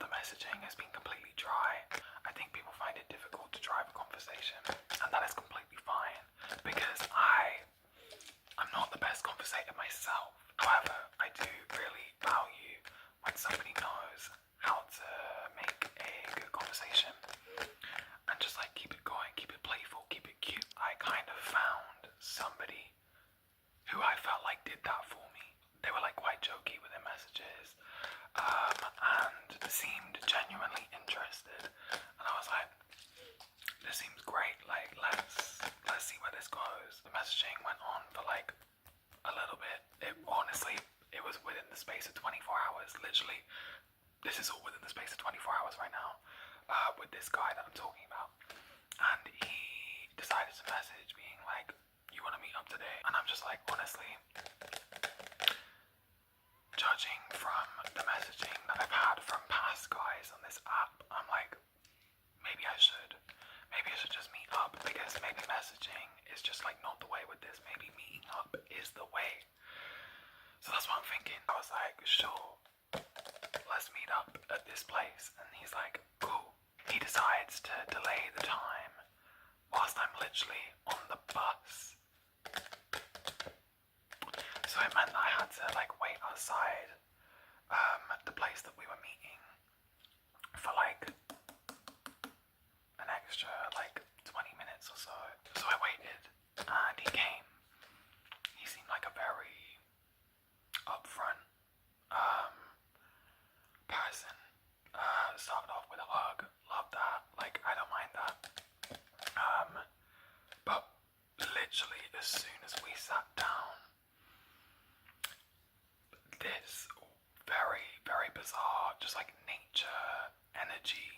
the messaging has been completely dry. I think people find it difficult to drive a conversation, and that is completely fine because I'm not the best conversator myself. However, I do really value when somebody knows how to make a good conversation and just like keep it going, keep it playful, keep it cute. I kind of found somebody who I felt like did that for me. They were like quite jokey with their messages, and seemed genuinely interested. And I was like, this seems great. Like, let's see where this goes. The messaging went on for like a little bit. Honestly, it was within the space of 24 hours. Literally, this is all within the space of 24 hours right now. With this guy that I'm talking about, and he decided to message being like, "You want to meet up today?" And I'm just like, honestly, judging from the messaging that I've had from past guys on this app, I'm like, maybe I should just meet up, because maybe messaging is just like not the way with this. Maybe meeting up is the way. So that's what I'm thinking. I was like, sure, let's meet up at this place. And he's like, cool. He decides to delay the time whilst I'm literally on the bus. So it meant that I had to like wait outside the place that we were meeting for like an extra like 20 minutes or so. So I waited and he came. He seemed like a very upfront person. Started off with a hug. Love that. Like, I don't mind that. But literally as soon as we sat down, this very, very bizarre, just like nature energy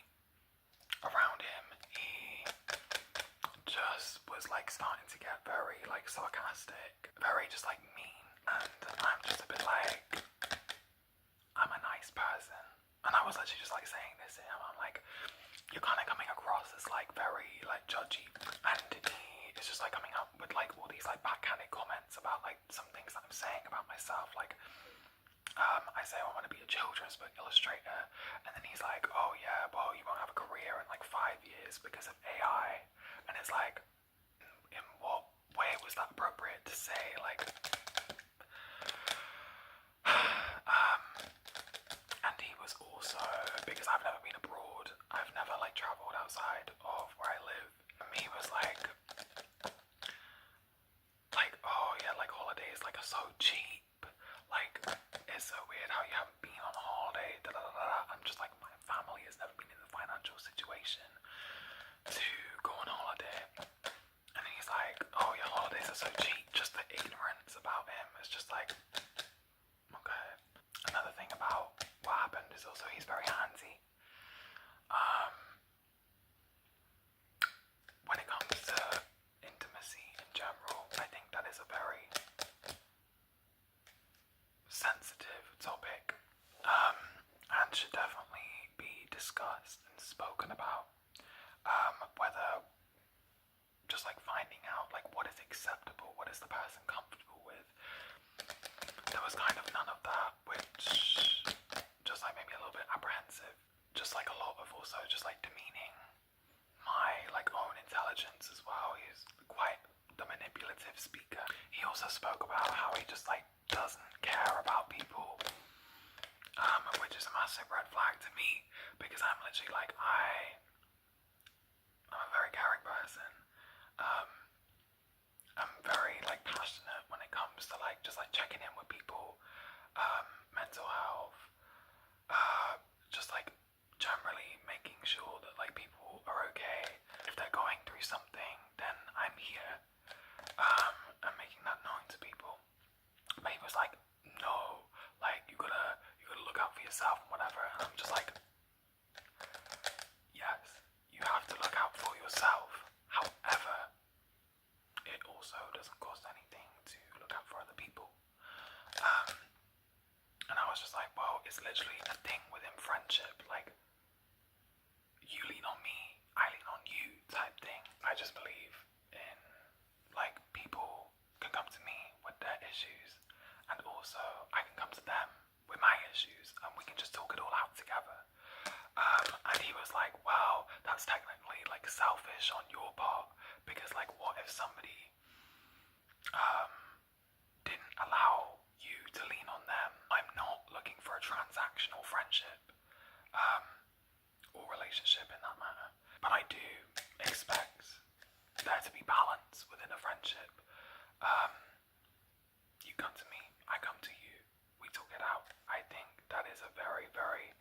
around him. He just was like starting to get very like sarcastic, very just like mean, and I'm just a bit like, I'm a nice person, and I was actually just like saying this to him. I'm like, you're kind of coming across as like very like judgy, and he is just like coming up with like all these like backhanded comments about like some things that I'm saying about myself, like I say I want to be a children's book illustrator, and then he's like, oh yeah, well you won't have a career in like 5 years because of AI, and it's like, in what way was that appropriate to say? Like, and he was also, because I've never been abroad, I've never like travelled outside of where I live, and he was like, oh yeah, like holidays like are so cheap, like it's so weird how you haven't been on a holiday, da da da da. I'm just like, my family has never been in the financial situation to go on holiday. And then he's like, oh yeah, holidays are so cheap. Just the ignorance about him is just like, okay. Another thing about what happened is also he's very handsy. When it comes to intimacy in general, I think that is a very sensitive topic, and should definitely be discussed and spoken about, whether just like finding out like what is acceptable, what is the person comfortable with. There was kind of none of that, which just like made me a little bit apprehensive, just like a lot of also just like demeaning my like own intelligence as well. He's quite the manipulative speaker. He also spoke about how he just like doesn't care about people, which is a massive red flag to me, because I'm literally like, I'm a very caring person. I'm very like passionate when it comes to like just like checking in with people, mental health, just like generally making sure that like people are okay. If they're going through something, then I'm here, and making that known to people. But he was like, no, like you gotta look out for yourself and whatever. And I'm just like, like, well, that's technically like selfish on your part, because like, what if somebody didn't allow you to lean on them? I'm not looking for a transactional friendship or relationship in that manner, but I do expect there to be balance within a friendship. You come to me, I come to you, we talk it out. I think that is a very, very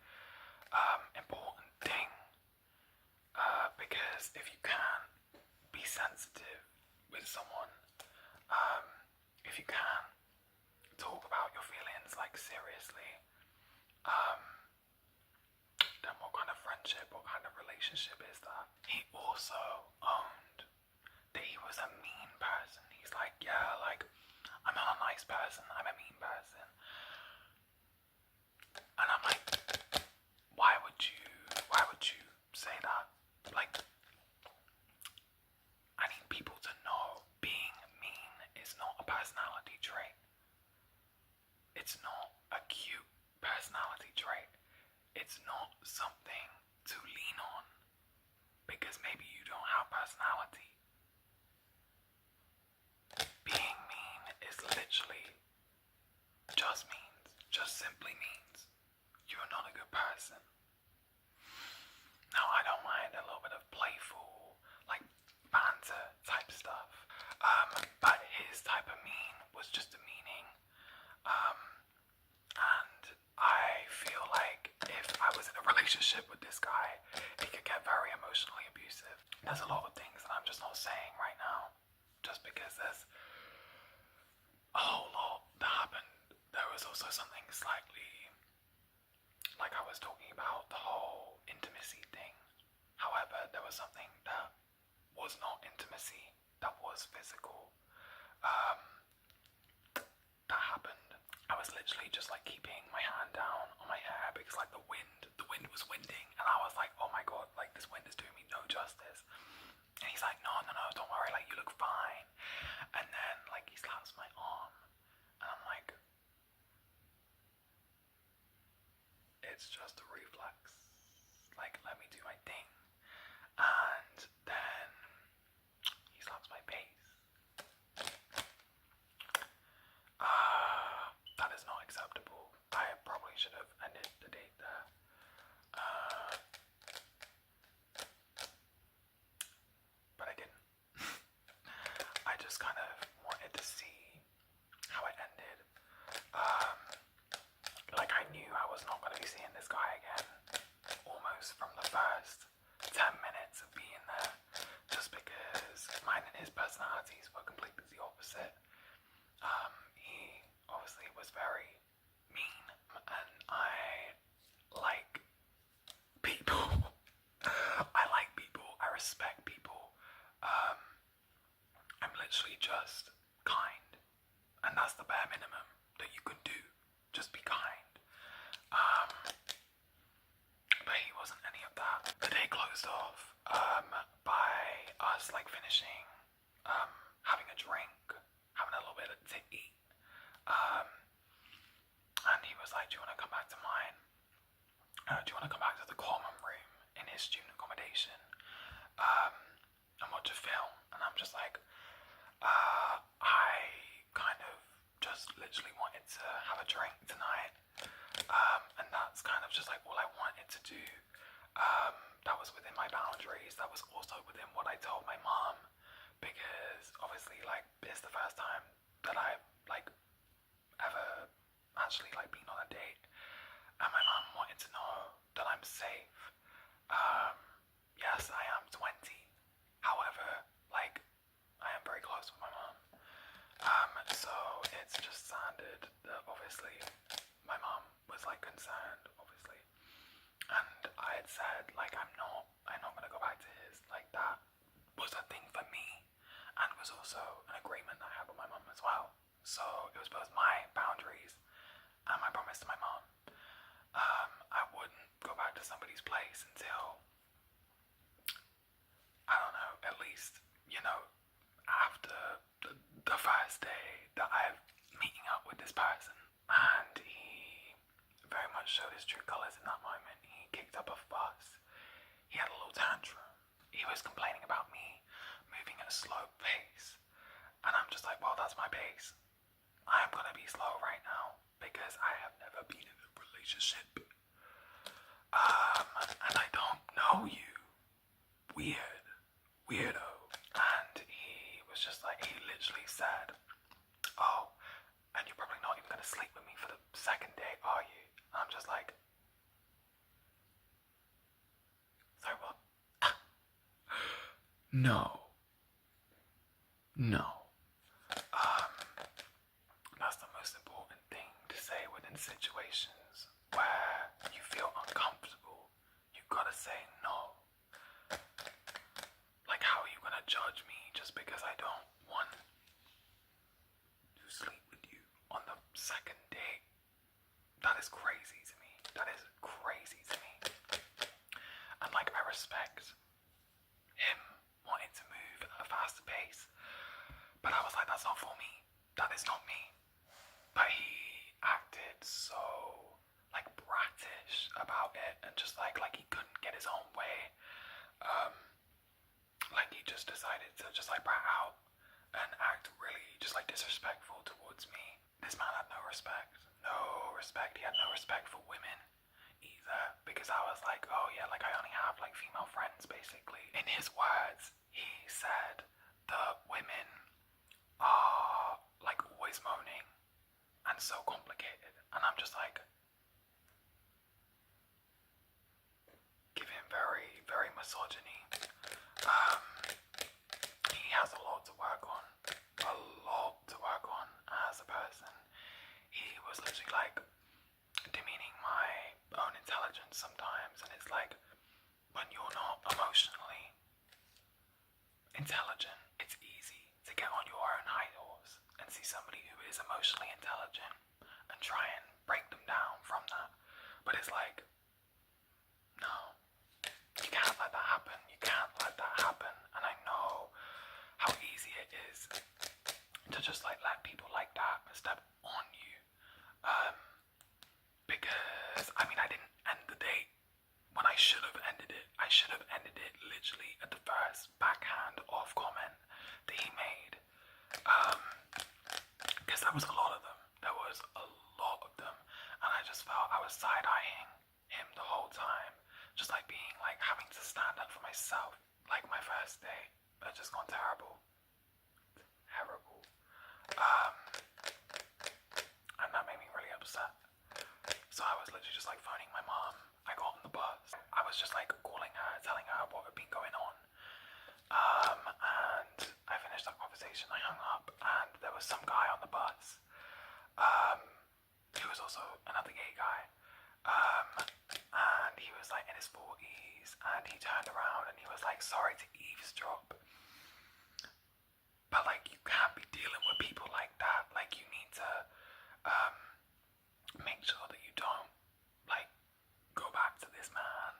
important thing, because if you can be sensitive with someone, if you can talk about your feelings like seriously, then what kind of friendship, what kind of relationship is that? He also owned that he was a mean person. He's like, yeah, like, I'm not a nice person, I'm a mean person. And I'm like, why would you say that? Like, I need people to know being mean is not a personality trait. It's not a cute personality trait. It's not something to lean on because maybe you don't have personality. Being mean is literally just simply means you're not a good person. Now, I don't mind a little bit of playful, like, banter type stuff, but his type of mean was just demeaning, and I feel like if I was in a relationship with this guy, it could get very emotionally abusive. There's a lot of things that I'm just not saying right now, just because there's a whole lot that happened. There was also something slightly, like I was talking about the whole intimacy thing. However, there was something that was not intimacy, that was physical, that happened. I was literally just like keeping my hand down on my hair because like the wind was winding, and I was like, oh my god, like this wind is doing me no justice. And he's like, no, don't worry, like you look fine. And then like he slaps my arm, and I'm like, it's just a reflex. Like, let me do my thing. And then he slaps my face. That is not acceptable. I probably should have ended the date there. But I didn't. I just kind of wanted to see how it ended. Like I knew I was not going to be seeing this guy again almost from the first 10 minutes of being there, just because mine and his personalities were completely the opposite. He obviously was very mean, and I like people. I like people, I respect people. I'm literally just kind, and that's the bare minimum that you can do. Just be kind. But he wasn't any of that. The day closed off by us like finishing, having a drink, having a little bit to eat. And he was like, do you want to come back to mine? Do you want to come back to the common room in his student accommodation and watch a film? And I'm just like, I kind of just literally wanted to have a drink tonight, and that's kind of just like all I wanted to do. That was within my boundaries. That was also within what I told my mom, because obviously like it's the first time that I've like ever actually like been on a date, and my mom wanted to know that I'm safe. Yes, I am 20. However, like I am very close with my mom. So it's just sounded that obviously my mom was like concerned, obviously, and I had said like I'm not gonna go back to his. Like that was a thing for me, and was also an agreement that I had with my mom as well. So it was both my boundaries and my promise to my mom. I wouldn't go back to somebody's place until, I don't know, at least, you know, after the first day that I'm meeting up with this person. And he very much showed his true colours in that moment. He kicked up a fuss. No. No. That's the most important thing to say within situations where you feel uncomfortable. You gotta say no. Like, how are you gonna judge me just because I don't want to sleep with you on the second date? That is crazy to me. That is crazy to me. And like, I respect him wanting to move at a faster pace, but I was like, that's not for me. That is not me. But he acted so like bratish about it, and just like he couldn't get his own way. Like he just decided to just like brat out and act really just like disrespectful towards me. This man had no respect. No respect. He had no respect for women either, because I was like, oh yeah, like I only have like female friends basically. In his words, he said that women are like always moaning and so complicated, and I'm just like, give him very, very misogyny. He has a lot to work on, as a person. He was literally like demeaning my own intelligence sometimes, and it's like, when you're not emotionally intelligent, it's easy to get on your own high horse and see somebody who is emotionally intelligent and try and break them down from that. But it's like, no, you can't let that happen. You can't let that happen. And I know how easy it is to just like let people like that step on you. Because I mean, I didn't end the date when I should have ended it. I should have ended it literally at the first backhand off comment that he made. Because there was a lot of them. There was a lot of them. And I just felt I was side-eyeing him the whole time. Just like being like having to stand up for myself. Like my first date. It just gone terrible. Terrible. And that made me really upset. So I was literally just like phoning my mom. I got on the bus. I was just like calling her, telling her what had been going on. And I finished that conversation. I hung up, and there was some guy on the bus. He was also another gay guy. And he was like in his 40s, and he turned around and he was like, sorry to eavesdrop, but like you can't be dealing with people like that. Like you need to make sure that you don't like go back to this man.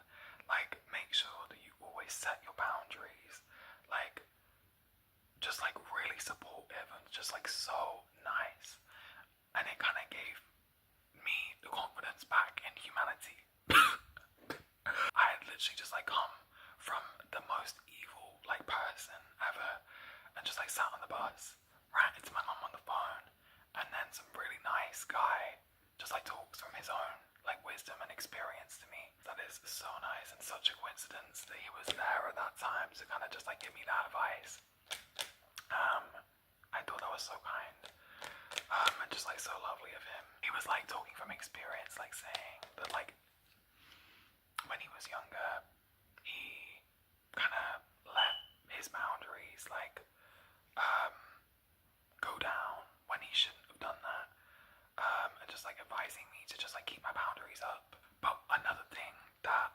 Like make sure that you always set your boundaries. Like just like really supportive and just like so nice. And it kind of gave me the confidence back in humanity. I had literally just like come from the most evil like person ever, and just like sat on the bus, ranted to my mum on the phone, and then some really nice guy just like talks from his own like wisdom and experience to me. That is so nice, and such a coincidence that he was there at that time to kind of just like give me that advice. I thought that was so kind, and just like so lovely of him. He was like talking from experience, like saying that like when he was younger, he kind of let his boundaries like go down when he shouldn't have done that, and just like advising me to just like keep my boundaries up. But another thing that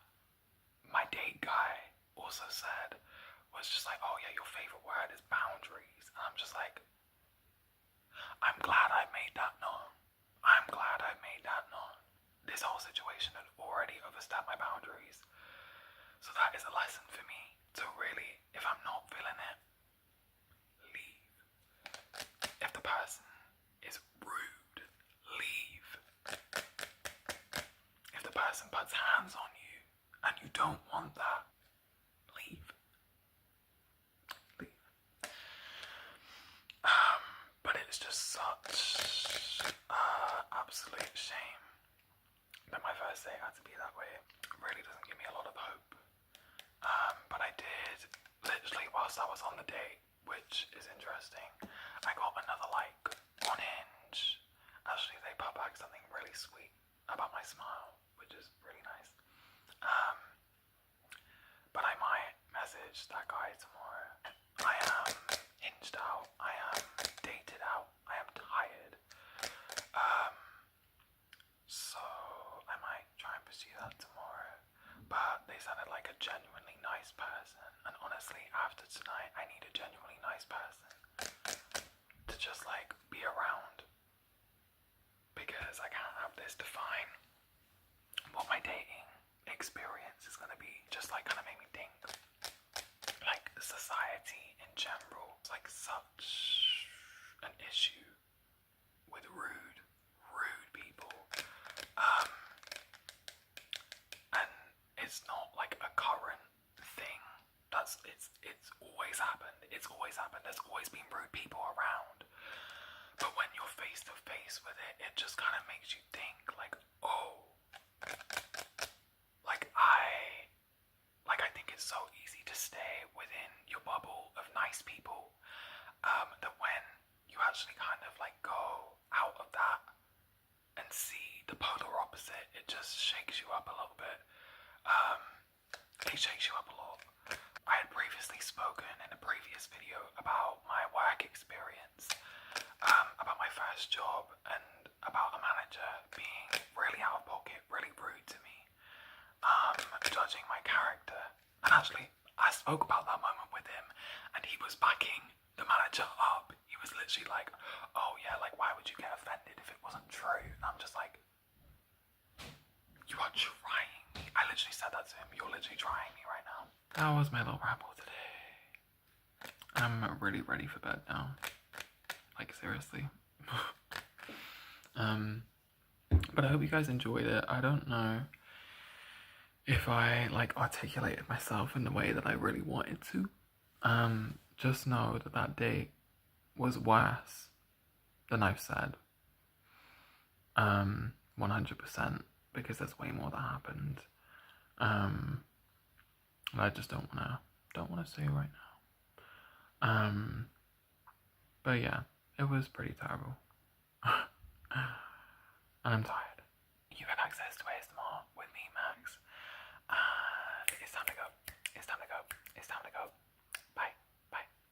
my date guy also said was just like, oh yeah, your favorite word is boundaries. And I'm just like, I'm glad I made that known. I'm glad I made that known. This whole situation had already overstepped my boundaries. So that is a lesson for me to really, if I'm not feeling it, leave. If the person is rude, leave. If the person puts hands on you and you don't want that, leave. Leave. But it's just such absolute shame that my first date had to be that way. It really doesn't give me a lot of hope. But I did, literally whilst I was on the date, which is interesting, I got another like on Hinge. Actually, they put back something really sweet about my smile, which is really nice. But I might message that guy tomorrow genuinely nice person. And honestly, after tonight, I need a genuinely nice person to just like be around, because I can't have this define what my dating experience is going to be. Just like kind of make me think like society in general is like such an issue with rude people. And it's not like a current thing. It's always happened. It's always happened. There's always been rude people around. But when you're face to face with it, it just kind of makes you think like, oh, I think it's so easy to stay within your bubble of nice people, that when you actually kind of like go out of that and see the polar opposite, it just shakes you up a little bit. It shakes you up a lot. I had previously spoken in a previous video about my work experience, about my first job, and about a manager being really out of pocket, really rude to me, judging my character. And actually, I spoke about that moment with him, and he was backing the manager up. He was literally like, oh yeah, like why would you get offended if it wasn't true? And I'm just like, you are trying me. I literally said that to him. You're literally trying me right now. That was my little ramble today. I'm really ready for bed now. Like seriously. But I hope you guys enjoyed it. I don't know if I like articulated myself in the way that I really wanted to. Just know that that date was worse than I've said. 100%, because there's way more that happened. I just don't wanna say right now. But yeah, it was pretty terrible. And I'm tired. You have access to ASMR with me, Max. And it's time to go.